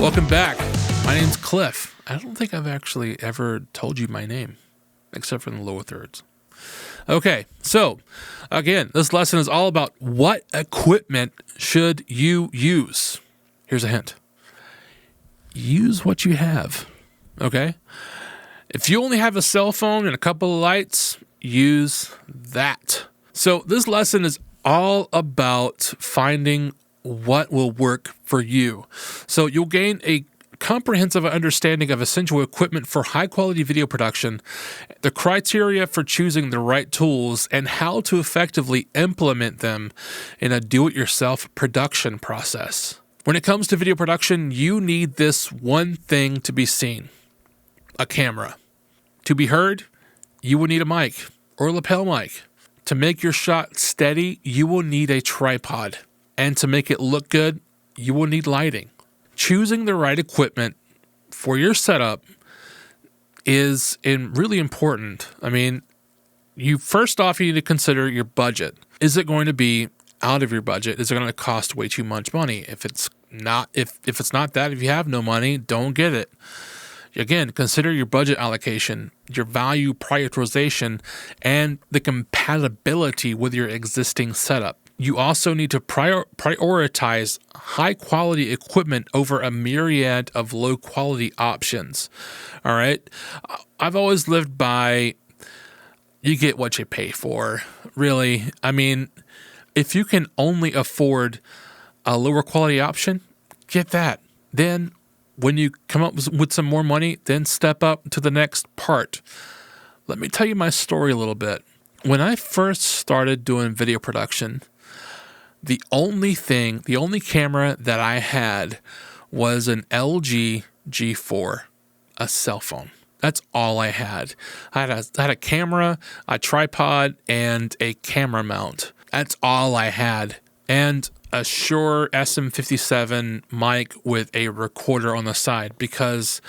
Welcome back. My name's Cliff. I don't think I've actually ever told you my name, except for in the lower thirds. Okay, so again, this lesson is all about what equipment should you use. Here's a hint. Use what you have, okay? If you only have a cell phone and a couple of lights, use that. So this lesson is all about finding what will work for you. So you'll gain a comprehensive understanding of essential equipment for high-quality video production, the criteria for choosing the right tools, and how to effectively implement them in a do-it-yourself production process. When it comes to video production, you need this one thing to be seen: a camera. To be heard, you will need a mic or a lapel mic. To make your shot steady, you will need a tripod. And to make it look good, you will need lighting. Choosing the right equipment for your setup is really important. I mean, you need to consider your budget. Is it going to be out of your budget? Is it going to cost way too much money? If it's not that, if you have no money, don't get it. Again, consider your budget allocation, your value prioritization, and the compatibility with your existing setup. You also need to prioritize high-quality equipment over a myriad of low-quality options. All right? I've always lived by you get what you pay for, really. I mean, if you can only afford a lower-quality option, get that. Then when you come up with some more money, then step up to the next part. Let me tell you my story a little bit. When I first started doing video production, the only camera that I had was an LG G4, a cell phone. That's all I had. I had a camera, a tripod, and a camera mount. That's all I had. And a Shure SM57 mic with a recorder on the side, because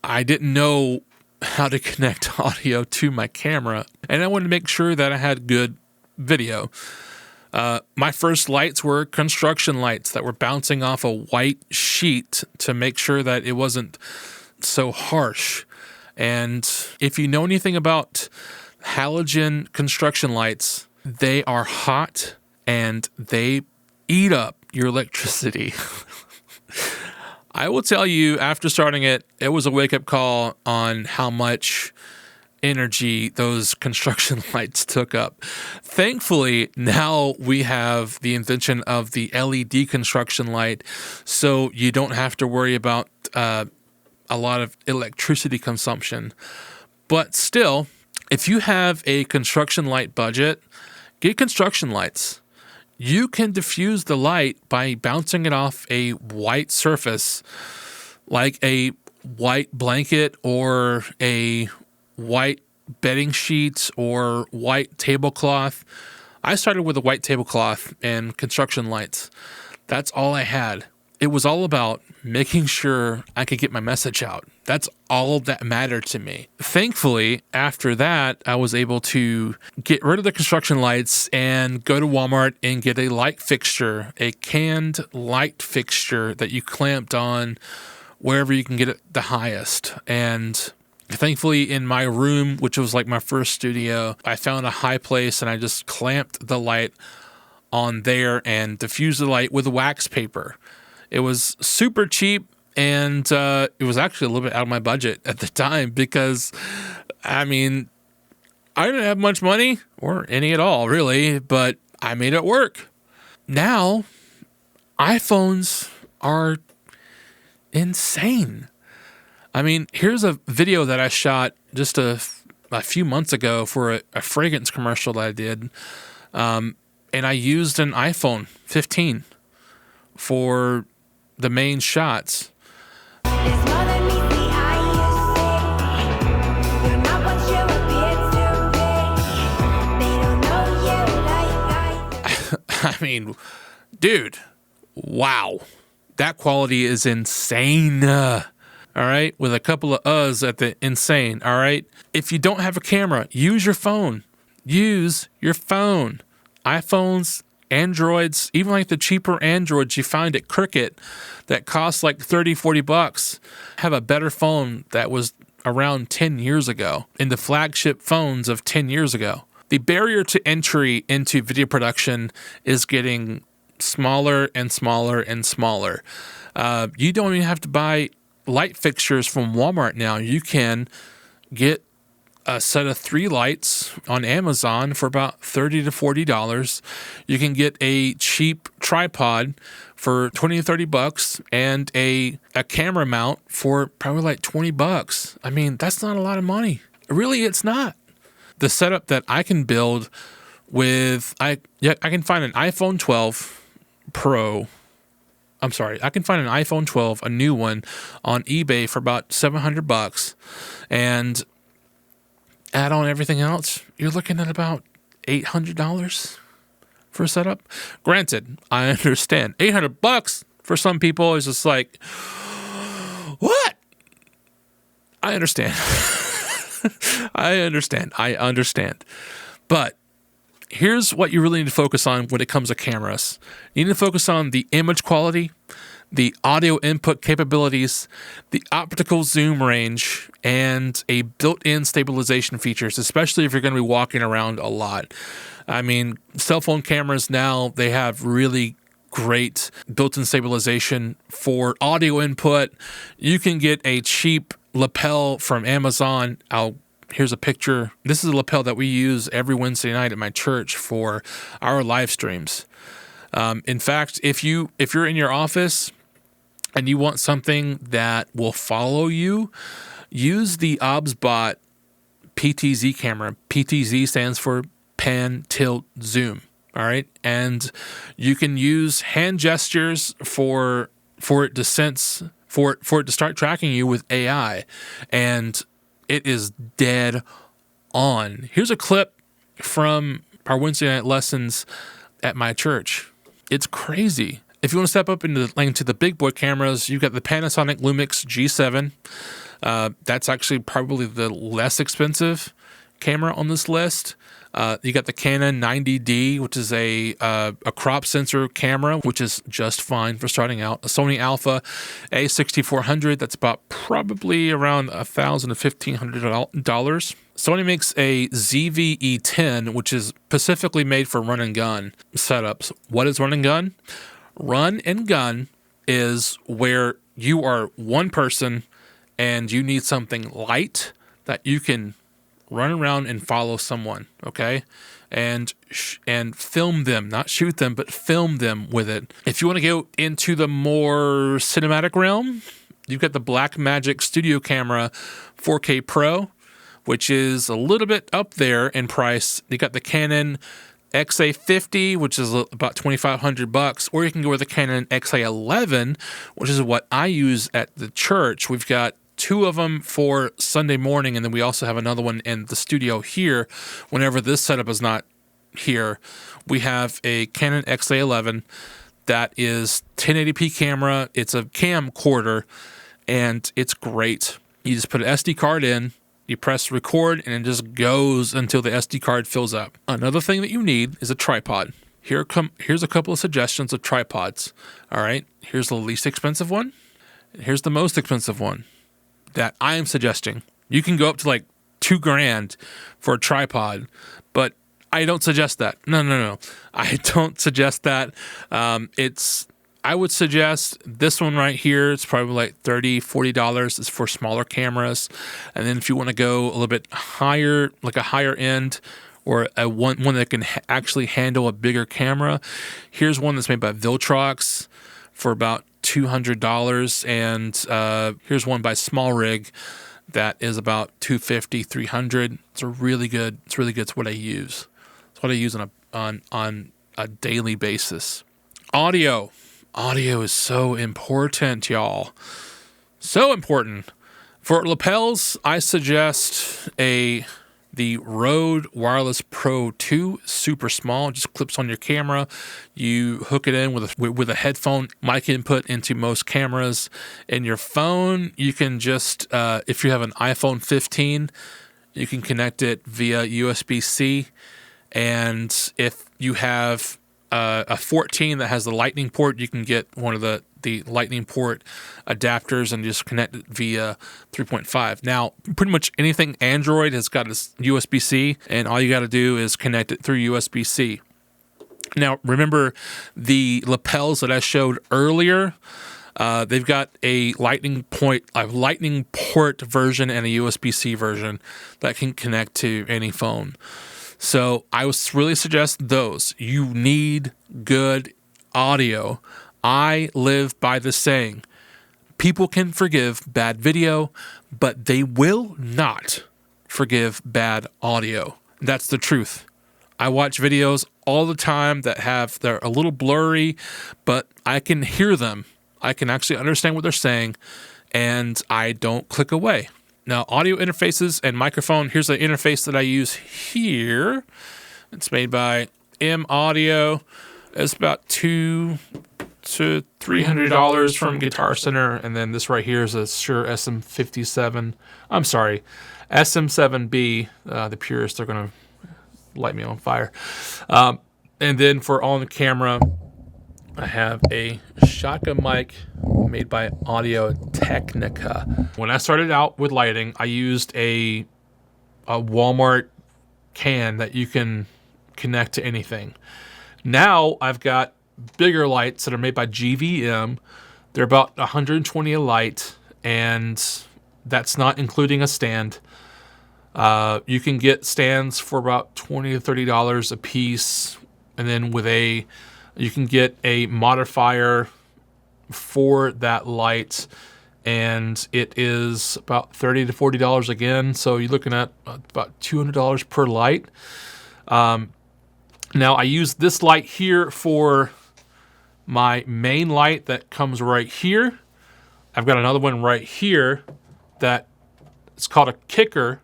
I didn't know how to connect audio to my camera, and I wanted to make sure that I had good video. My first lights were construction lights that were bouncing off a white sheet to make sure that it wasn't so harsh. And if you know anything about halogen construction lights, they are hot and they eat up your electricity. I will tell you, after starting it was a wake-up call on how much energy those construction lights took up. Thankfully, now we have the invention of the LED construction light, so you don't have to worry about a lot of electricity consumption. But still, if you have a construction light budget, get construction lights. You can diffuse the light by bouncing it off a white surface, like a white blanket or a white bedding sheets or white tablecloth. I started with a white tablecloth and construction lights. That's all I had. It was all about making sure I could get my message out. That's all that mattered to me. Thankfully, after that, I was able to get rid of the construction lights and go to Walmart and get a light fixture, a canned light fixture that you clamped on wherever you can get it the highest. And thankfully, in my room, which was like my first studio, I found a high place and I just clamped the light on there and diffused the light with wax paper. It was super cheap, and it was actually a little bit out of my budget at the time because, I mean, I didn't have much money, or any at all, really, but I made it work. Now, iPhones are insane. I mean, here's a video that I shot just a few months ago for a fragrance commercial that I did, and I used an iPhone 15 for the main shots. I mean, dude, wow. That quality is insane. All right? With a couple of uhs at the insane. All right? If you don't have a camera, use your phone. Use your phone. iPhones Androids, even like the cheaper Androids you find at Cricket that cost like $30-$40, have a better phone that was around 10 years ago in the flagship phones of 10 years ago. The barrier to entry into video production is getting smaller and smaller and smaller. You don't even have to buy light fixtures from Walmart now. You can get a set of 3 lights on Amazon for about $30 to $40. You can get a cheap tripod for $20 to $30 and a camera mount for probably like $20. I mean, that's not a lot of money. Really, it's not. The setup that I can build with, I can find an iPhone 12 Pro. I can find an iPhone 12, a new one, on eBay for about $700, and add on everything else, you're looking at about $800 for a setup. Granted, I understand $800 for some people is just like, what? I understand. I understand. But here's what you really need to focus on when it comes to cameras. You need to focus on the image quality, the audio input capabilities, the optical zoom range, and a built-in stabilization features, especially if you're going to be walking around a lot. I mean, cell phone cameras now, they have really great built-in stabilization for audio input. You can get a cheap lapel from Amazon. Here's a picture. This is a lapel that we use every Wednesday night at my church for our live streams. In fact, if you're in your office and you want something that will follow you, use the OBSBot PTZ camera. PTZ stands for pan, tilt, zoom. All right. And you can use hand gestures for it to sense, for it to start tracking you with AI. And it is dead on. Here's a clip from our Wednesday night lessons at my church. It's crazy. If you want to step up into the big boy cameras, you've got the Panasonic Lumix G7. That's actually probably the less expensive camera on this list. You got the Canon 90D, which is a crop sensor camera, which is just fine for starting out. A Sony Alpha A6400, that's about probably around $1,000 to $1,500. Sony makes a ZV-E10, which is specifically made for run and gun setups. What is run and gun? Run and gun is where you are one person and you need something light that you can run around and follow someone, okay? And film them, not shoot them, but film them with it. If you want to go into the more cinematic realm, you've got the Blackmagic Studio Camera 4K Pro, which is a little bit up there in price. You got the Canon XA50, which is about $2,500, or you can go with the Canon XA11, which is what I use at the church. We've got 2 of them for Sunday morning, and then we also have another one in the studio here. Whenever this setup is not here, we have a Canon XA11 that is 1080p camera. It's a camcorder, and it's great. You just put an SD card in, you press record, and it just goes until the SD card fills up. Another thing that you need is a tripod. Here's a couple of suggestions of tripods. All right, here's the least expensive one. Here's the most expensive one that I am suggesting. You can go up to like $2,000 for a tripod, but I don't suggest that. No. I don't suggest that. I would suggest this one right here. It's probably like $30, $40. It's for smaller cameras. And then if you want to go a little bit higher, like a higher end, or one that can actually handle a bigger camera, here's one that's made by Viltrox for about $200. And here's one by SmallRig that is about $250, $300. It's really good. It's what I use. It's what I use on a daily basis. Audio is so important, y'all. So important. For lapels, I suggest the Rode Wireless Pro 2, super small, just clips on your camera. You hook it in with a headphone mic input into most cameras. In your phone, you can just, if you have an iPhone 15, you can connect it via USB-C. And if you have a 14 that has the lightning port, you can get one of the lightning port adapters and just connect it via 3.5. Now, pretty much anything Android has got is USB-C, and all you got to do is connect it through USB-C. Now, remember the lapels that I showed earlier? They've got a lightning port version and a USB-C version that can connect to any phone. So I would really suggest those. You need good audio. I live by the saying, people can forgive bad video, but they will not forgive bad audio. That's the truth. I watch videos all the time they're a little blurry, but I can hear them. I can actually understand what they're saying, and I don't click away. Now, audio interfaces and microphone, here's the interface that I use here. It's made by M Audio. It's about $200 to $300 from Guitar Center. And then this right here is a Shure SM57. I'm sorry, SM7B. The purists are going to light me on fire. And then for on the camera, I have a shotgun mic made by Audio Technica. When I started out with lighting, I used a Walmart can that you can connect to anything. Now I've got bigger lights that are made by GVM. They're about 120 a light, and that's not including a stand. You can get stands for about $20 to $30 a piece, and then you can get a modifier for that light, and it is about $30 to $40 again. So you're looking at about $200 per light. Now I use this light here for my main light that comes right here. I've got another one right here that it's called a kicker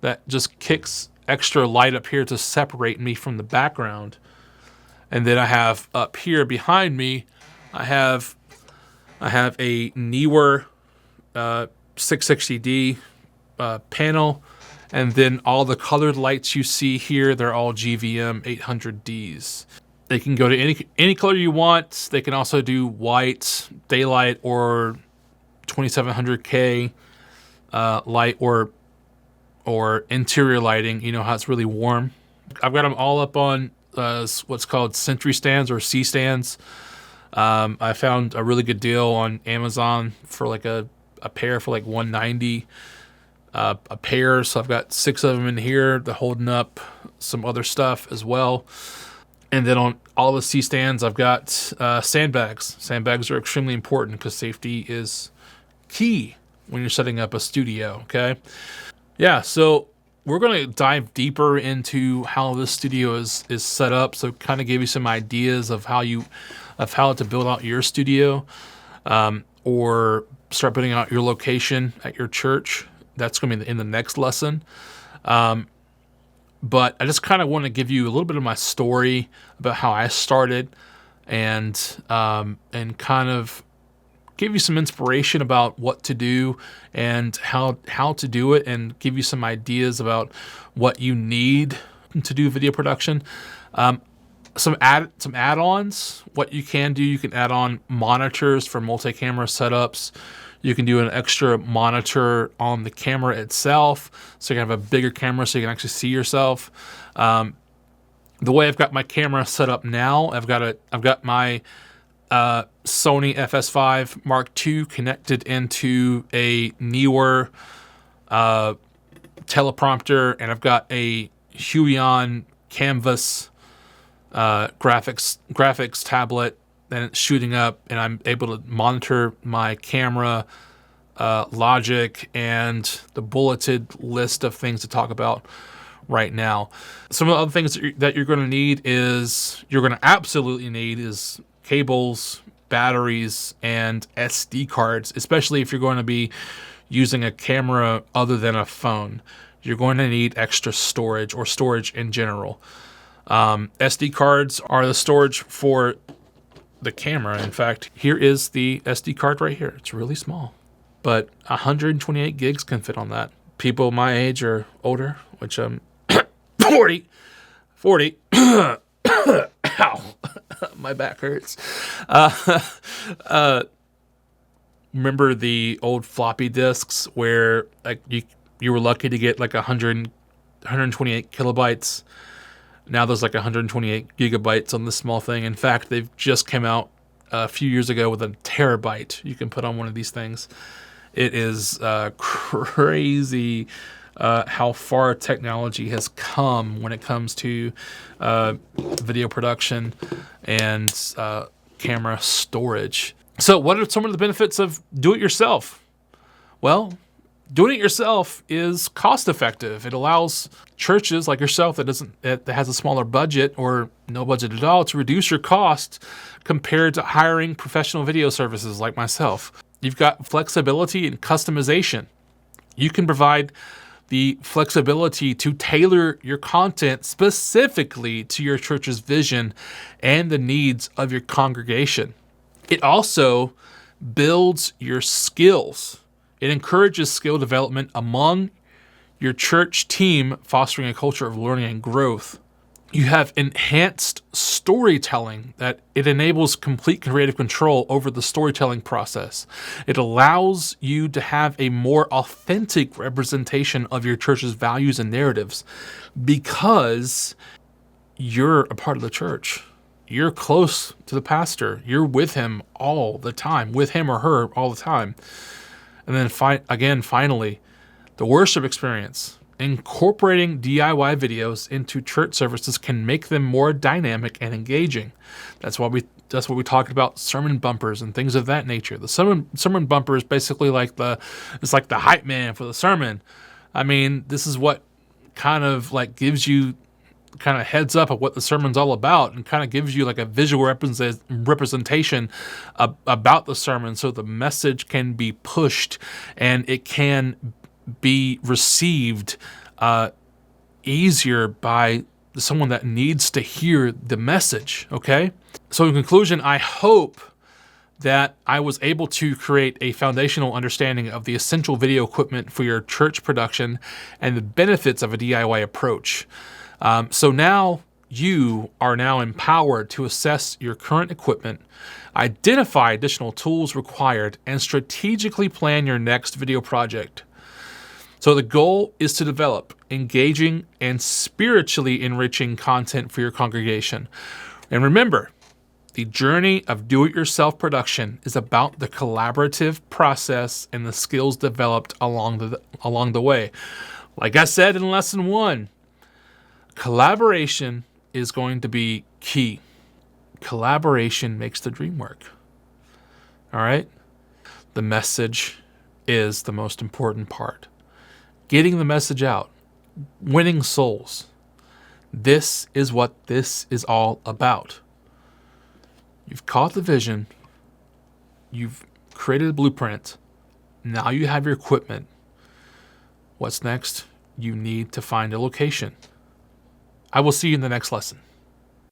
that just kicks extra light up here to separate me from the background. And then I have up here behind me, I have a Neewer 660D panel, and then all the colored lights you see here, they're all GVM 800Ds. They can go to any color you want. They can also do white, daylight, or 2700K light, or interior lighting. You know how it's really warm. I've got them all up on what's called Sentry stands or C stands. I found a really good deal on Amazon for like a pair for like $190 a pair. So I've got 6 of them in here. They're holding up some other stuff as well. And then on all the C stands, I've got sandbags. Sandbags are extremely important because safety is key when you're setting up a studio. Okay, yeah. So we're going to dive deeper into how this studio is set up. So kind of give you some ideas of how to build out your studio, or start building out your location at your church. That's going to be in the next lesson. But I just kind of want to give you a little bit of my story about how I started, and kind of give you some inspiration about what to do and how to do it, and give you some ideas about what you need to do video production. Some add-ons. What you can do, you can add on monitors for multi-camera setups. You can do an extra monitor on the camera itself, so you can have a bigger camera so you can actually see yourself. The way I've got my camera set up now, I've got my Sony FS5 Mark II connected into a Neewer teleprompter, and I've got a Huion Canvas graphics tablet, and it's shooting up, and I'm able to monitor my camera, logic, and the bulleted list of things to talk about right now. Some of the other things that you're going to absolutely need is cables, batteries, and SD cards, especially if you're going to be using a camera other than a phone. You're going to need extra storage, or storage in general. SD cards are the storage for the camera. In fact, here is the SD card right here. It's really small, but 128 gigs can fit on that. People my age or older, which I'm 40. Ow. My back hurts. Uh, remember the old floppy disks where like you were lucky to get like 128 kilobytes. Now there's like 128 gigabytes on this small thing. In fact, they've just come out a few years ago with a terabyte you can put on one of these things. It is crazy how far technology has come when it comes to video production and camera storage. So what are some of the benefits of do-it-yourself? Well, doing it yourself is cost effective. It allows churches like yourself that has a smaller budget or no budget at all to reduce your cost compared to hiring professional video services like myself. You've got flexibility and customization. You can provide the flexibility to tailor your content specifically to your church's vision and the needs of your congregation. It also builds your skills. It encourages skill development among your church team, fostering a culture of learning and growth. You have enhanced storytelling that it enables complete creative control over the storytelling process. It allows you to have a more authentic representation of your church's values and narratives because you're a part of the church. You're close to the pastor. You're with him all the time, with him or her all the time. And then finally, the worship experience. Incorporating DIY videos into church services can make them more dynamic and engaging. That's what we talked about, sermon bumpers and things of that nature. The sermon bumper is basically like the hype man for the sermon. I mean, this is what kind of like gives you kind of heads up of what the sermon's all about and kind of gives you like a visual representation about the sermon so the message can be pushed and it can be received easier by someone that needs to hear the message, okay? So in conclusion, I hope that I was able to create a foundational understanding of the essential video equipment for your church production and the benefits of a DIY approach. So now you are now empowered to assess your current equipment, identify additional tools required, and strategically plan your next video project. So the goal is to develop engaging and spiritually enriching content for your congregation. And remember, the journey of do-it-yourself production is about the collaborative process and the skills developed along the way. Like I said in lesson 1, collaboration is going to be key. Collaboration makes the dream work. All right? The message is the most important part. Getting the message out, winning souls. This is what this is all about. You've caught the vision. You've created a blueprint. Now you have your equipment. What's next? You need to find a location. I will see you in the next lesson.